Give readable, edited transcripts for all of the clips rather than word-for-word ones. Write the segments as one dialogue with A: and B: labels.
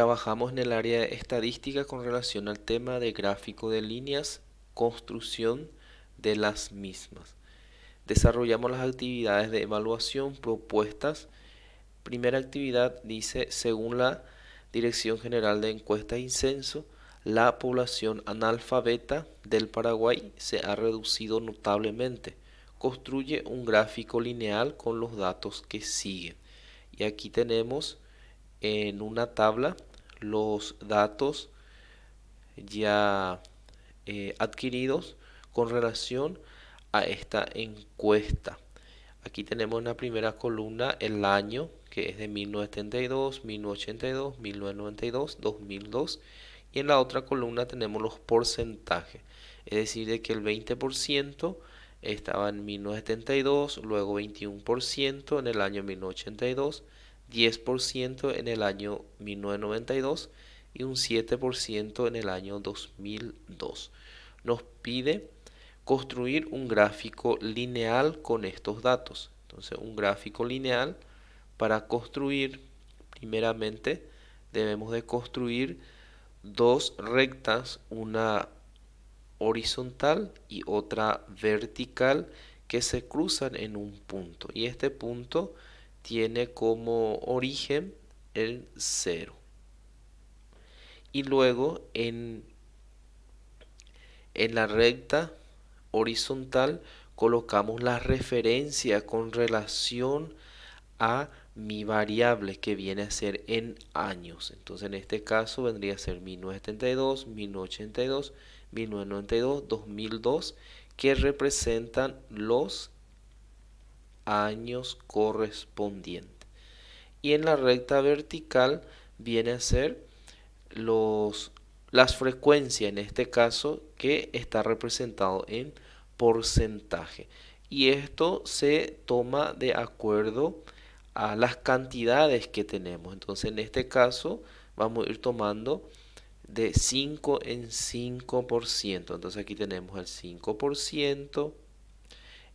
A: Trabajamos en el área de estadística con relación al tema de gráfico de líneas, construcción de las mismas. Desarrollamos las actividades de evaluación propuestas. Primera actividad dice, según la Dirección General de Encuestas y Censo, la población analfabeta del Paraguay se ha reducido notablemente. Construye un gráfico lineal con los datos que siguen. Y aquí tenemos en una tabla los datos ya adquiridos con relación a esta encuesta. Aquí tenemos en la primera columna el año, que es de 1972, 1982, 1992, 2002. Y en la otra columna tenemos los porcentajes. Es decir, de que el 20% estaba en 1972, luego 21% en el año 1982, 10% en el año 1992 y un 7% en el año 2002. Nos pide construir un gráfico lineal con estos datos. Entonces, un gráfico lineal, para construir, primeramente debemos de construir dos rectas, una horizontal y otra vertical, que se cruzan en un punto. Y este punto tiene como origen el 0. Y luego en la recta horizontal colocamos la referencia con relación a mi variable, que viene a ser en años. Entonces en este caso vendría a ser 1972, 1982, 1992, 2002, que representan los años correspondientes. Y en la recta vertical viene a ser las frecuencias, en este caso, que está representado en porcentaje. Y esto se toma de acuerdo a las cantidades que tenemos. Entonces, en este caso, vamos a ir tomando de 5 en 5%. Entonces, aquí tenemos el 5%,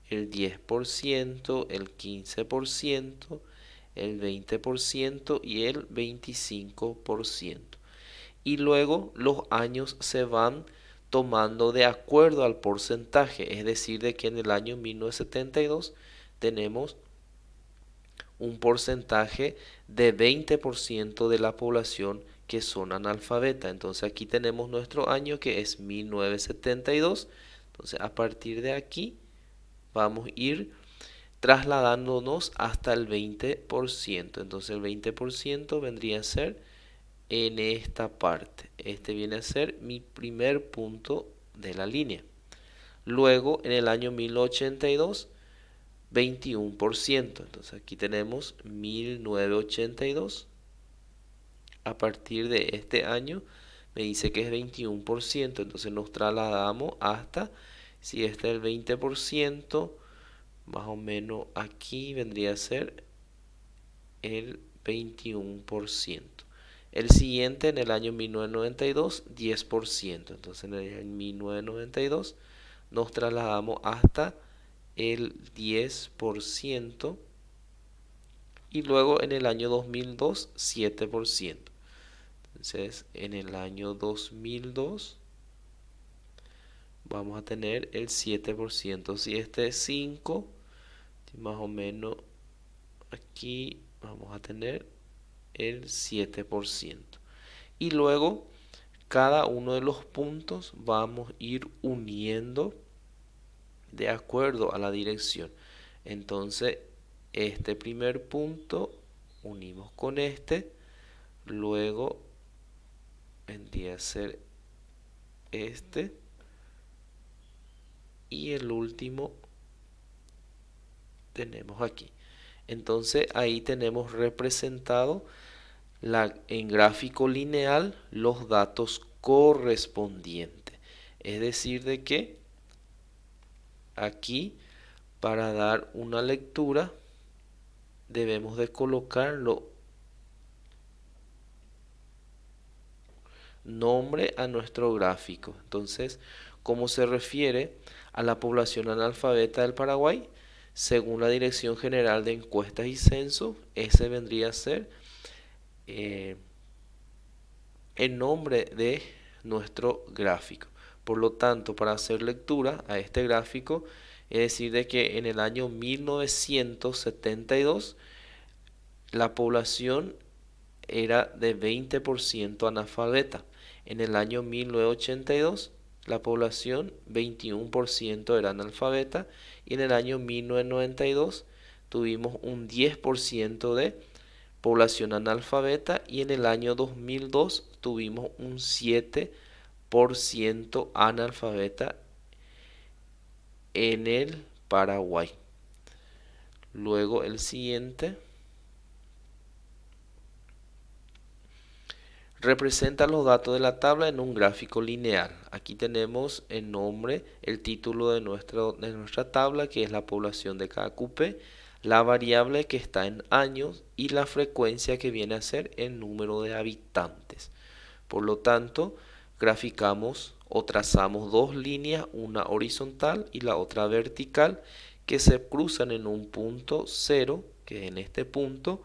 A: el 10%, el 15%, el 20% y el 25%. Y luego los años se van tomando de acuerdo al porcentaje, es decir, de que en el año 1972 tenemos un porcentaje de 20% de la población que son analfabetas. Entonces aquí tenemos nuestro año, que es 1972. Entonces a partir de aquí vamos a ir trasladándonos hasta el 20%. Entonces el 20% vendría a ser en esta parte. Este viene a ser mi primer punto de la línea. Luego en el año 1082, 21%. Entonces aquí tenemos 1982. A partir de este año me dice que es 21%. Entonces nos trasladamos hasta, si este es el 20%, más o menos aquí vendría a ser el 21%. El siguiente en el año 1992, 10%. Entonces en el año 1992 nos trasladamos hasta el 10%. Y luego en el año 2002, 7%. Entonces en el año 2002 vamos a tener el 7%. Si este es 5, más o menos aquí vamos a tener el 7%. Y luego cada uno de los puntos vamos a ir uniendo de acuerdo a la dirección. Entonces este primer punto unimos con este, luego vendría a ser este, y el último tenemos aquí. Entonces ahí tenemos representado en gráfico lineal los datos correspondientes. Es decir, de que aquí, para dar una lectura, debemos de colocarlo nombre a nuestro gráfico. Entonces, como se refiere a la población analfabeta del Paraguay, según la Dirección General de Encuestas y Censo, ese vendría a ser el nombre de nuestro gráfico. Por lo tanto, para hacer lectura a este gráfico, es decir, de que en el año 1972 la población era de 20% analfabeta. En el año 1982 la población 21% era analfabeta y en el año 1992 tuvimos un 10% de población analfabeta y en el año 2002 tuvimos un 7% analfabeta en el Paraguay. Luego el siguiente representa los datos de la tabla en un gráfico lineal. Aquí tenemos el nombre, el título de nuestra tabla, que es la población de cada cupé, la variable que está en años y la frecuencia que viene a ser el número de habitantes. Por lo tanto, graficamos o trazamos dos líneas, una horizontal y la otra vertical, que se cruzan en un punto cero, que es en este punto.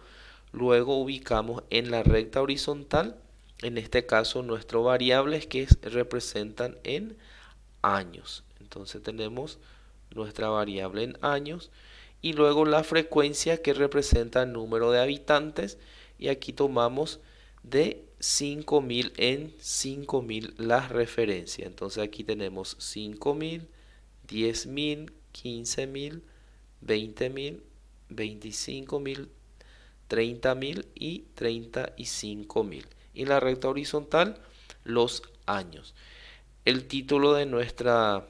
A: Luego ubicamos en la recta horizontal, en este caso, nuestras variables que representan en años. Entonces tenemos nuestra variable en años y luego la frecuencia que representa el número de habitantes y aquí tomamos de 5000 en 5000 las referencias. Entonces aquí tenemos 5000, 10000, 15000, 20000, 25000, 30000 y 35000. Y en la recta horizontal los años. El título de nuestro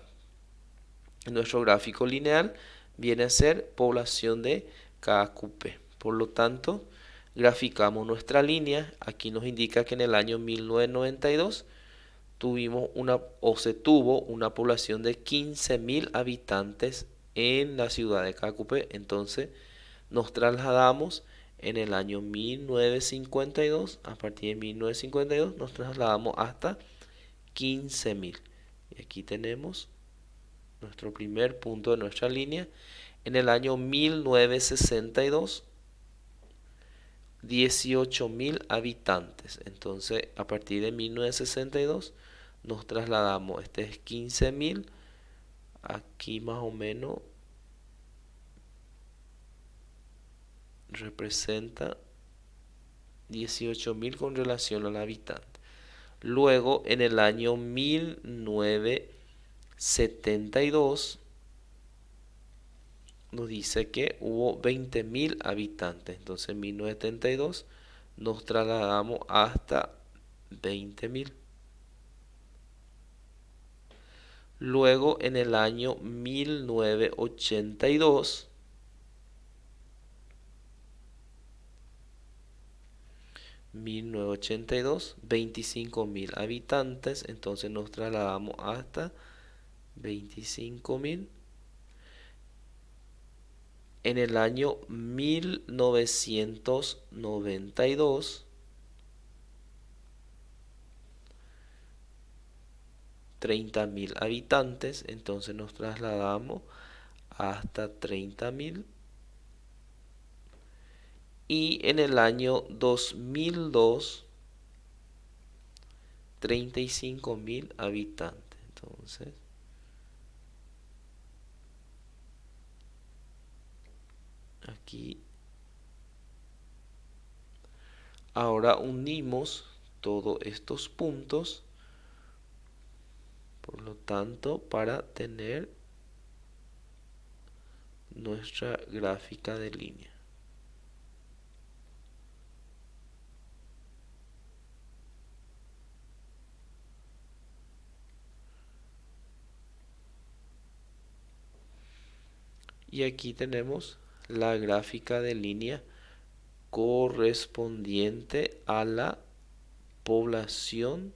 A: gráfico lineal viene a ser población de cada cupé. Por lo tanto, graficamos nuestra línea. Aquí nos indica que en el año 1992 se tuvo una población de 15.000 habitantes en la ciudad de Cacupé. Entonces nos trasladamos en el año 1952, a partir de 1952 nos trasladamos hasta 15.000. Y aquí tenemos nuestro primer punto de nuestra línea. En el año 1962, 18.000 habitantes. Entonces, a partir de 1962, nos trasladamos. Este es 15.000. Aquí más o menos representa 18.000 con relación al habitante. Luego, en el año 1972, nos dice que hubo 20.000 habitantes. Entonces, en 1972 nos trasladamos hasta 20.000. Luego, en el año 1982, 25.000 habitantes, entonces nos trasladamos hasta 25.000. En el año 1992, 30.000 habitantes, entonces nos trasladamos hasta 30.000. Y en el año 2002, 35.000 habitantes. Entonces, aquí ahora unimos todos estos puntos, por lo tanto, para tener nuestra gráfica de línea. Y aquí tenemos la gráfica de línea correspondiente a la población,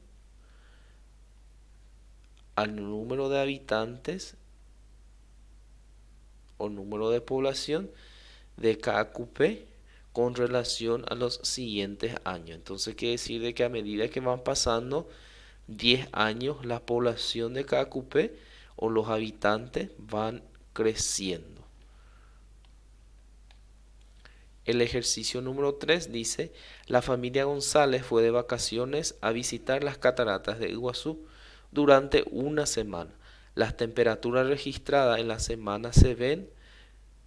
A: al número de habitantes o número de población de cada cupé con relación a los siguientes años. Entonces quiere decir de que a medida que van pasando 10 años, la población de cada cupé o los habitantes van creciendo. El ejercicio número 3 dice, la familia González fue de vacaciones a visitar las cataratas de Iguazú durante una semana. Las temperaturas registradas en la semana se ven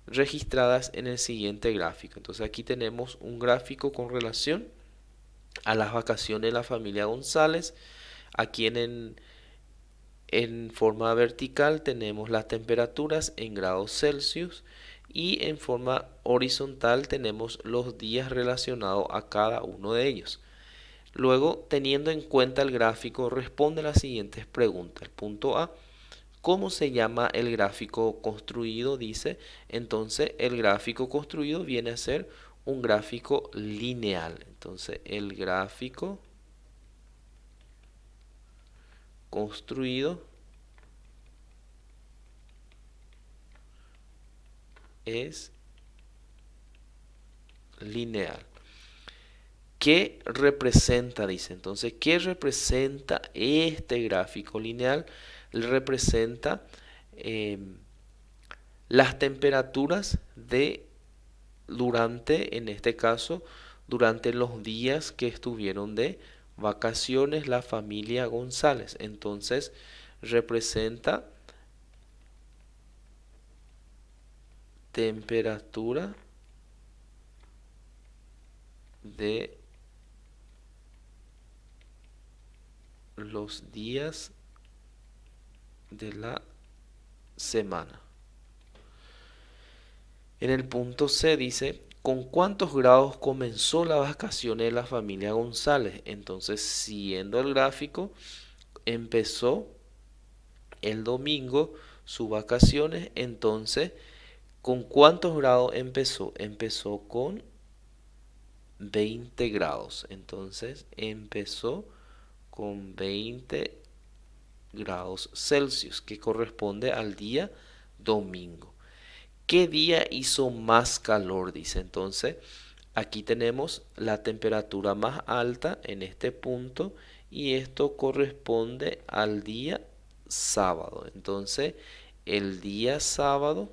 A: registradas en el siguiente gráfico. Entonces aquí tenemos un gráfico con relación a las vacaciones de la familia González. Aquí en forma vertical tenemos las temperaturas en grados Celsius y en forma horizontal tenemos los días relacionados a cada uno de ellos. Luego, teniendo en cuenta el gráfico, responde a las siguientes preguntas. El punto A, ¿cómo se llama el gráfico construido? Dice, entonces el gráfico construido viene a ser un gráfico lineal. Entonces, el gráfico construido es lineal. ¿Qué representa? Dice, entonces, ¿qué representa este gráfico lineal? Representa las temperaturas en este caso, durante los días que estuvieron de vacaciones la familia González. Entonces, representa temperatura de los días de la semana. En el punto C dice, ¿con cuántos grados comenzó las vacaciones de la familia González? Entonces, siguiendo el gráfico, empezó el domingo sus vacaciones. Entonces, ¿con cuántos grados empezó? Empezó con 20 grados. Entonces, empezó con 20 grados Celsius, que corresponde al día domingo. ¿Qué día hizo más calor? Dice. Entonces, aquí tenemos la temperatura más alta en este punto y esto corresponde al día sábado. Entonces, el día sábado,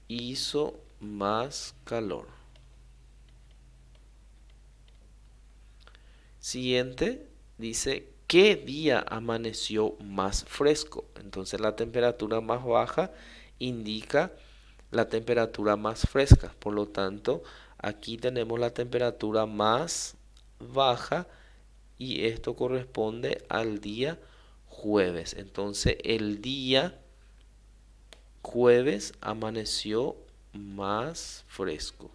A: hizo más calor. Siguiente, dice, ¿qué día amaneció más fresco? Entonces la temperatura más baja indica la temperatura más fresca. Por lo tanto, aquí tenemos la temperatura más baja y esto corresponde al día jueves. Entonces el día jueves amaneció más fresco.